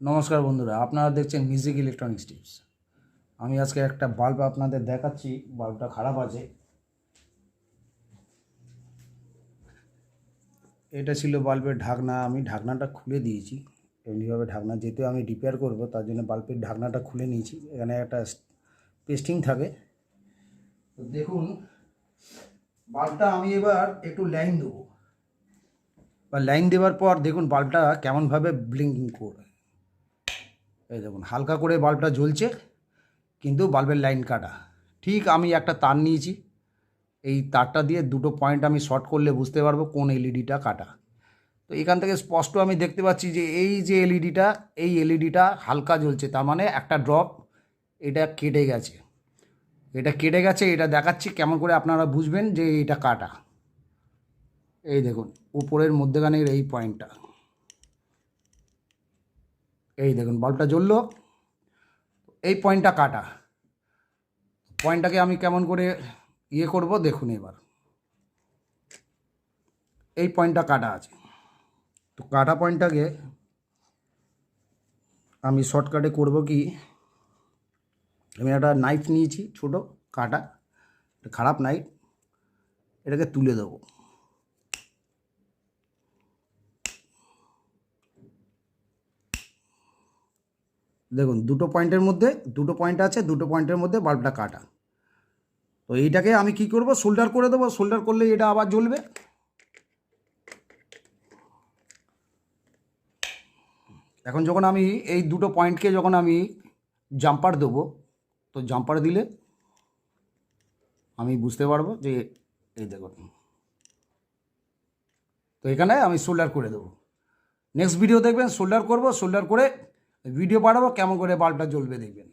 নমস্কার বন্ধুরা, আপনারা দেখছেন মিউজিক ইলেকট্রনিক্স টিপস। আমি আজকে একটা বাল্ব আপনাদের দেখাচ্ছি। বাল্বটা খারাপ আছে। এটা ছিল বাল্বের ঢাকনা। আমি ঢাকনাটা খুলে দিয়েছি এমনিভাবে। ঢাকনা যেহেতু আমি রিপেয়ার করব, তার জন্য বাল্বের ঢাকনাটা খুলে নিয়েছি। এখানে একটা পেস্টিং থাকে। তো দেখুন, বাল্বটা আমি এবার একটু লাইন দেবো। বা লাইন দেওয়ার পর দেখুন বাল্বটা কেমনভাবে ব্লিঙ্কিং করে। এই দেখুন, হালকা করে বাল্বটা জ্বলছে, কিন্তু বাল্বের লাইন কাটা। ঠিক আমি একটা তার নিয়েছি, এই তারটা দিয়ে দুটো পয়েন্ট আমি শর্ট করলে বুঝতে পারবো কোন এলইডিটা কাটা। তো এখান থেকে স্পষ্ট আমি দেখতে পাচ্ছি যে এই যে এলইডিটা, এই এলইডিটা হালকা জ্বলছে, তার মানে একটা ড্রপ এটা কেটে গেছে। এটা দেখাচ্ছি কেমন করে আপনারা বুঝবেন যে এটা কাটা। এই দেখুন, উপরের মধ্যেখানের এই পয়েন্টটা, এই দেখুন বাল্বটা জ্বললো, এই পয়েন্টটা কাটা। পয়েন্টটাকে আমি কেমন করে করব দেখুন। এবার এই পয়েন্টটা কাটা আছে, তো কাটা পয়েন্টটাকে আমি শর্টকাটে করব কি, আমি একটা নাইফ নিয়েছি, ছোটো কাটা, খারাপ নাইফ। এটাকে তুলে দেবো। দেখুন, দুটো পয়েন্ট আছে, দুটো পয়েন্টের মধ্যে বাল্বটা কাটা। তো এইটাকে আমি কি করব, সোল্ডার করে দেবো। সোল্ডার করলে এটা আবার জ্বলবে। এখন যখন আমি এই দুটো পয়েন্টকে যখন আমি জাম্পার দেবো, তো জাম্পার দিলে আমি বুঝতে পারবো যে এই দেখুন। তো এখানে আমি সোল্ডার করে দেবো। নেক্সট ভিডিও দেখবেন সোল্ডার করব, সোল্ডার করে ভিডিও বানাবো কেমন করে বাল্বটা জ্বলবে দেখবেন।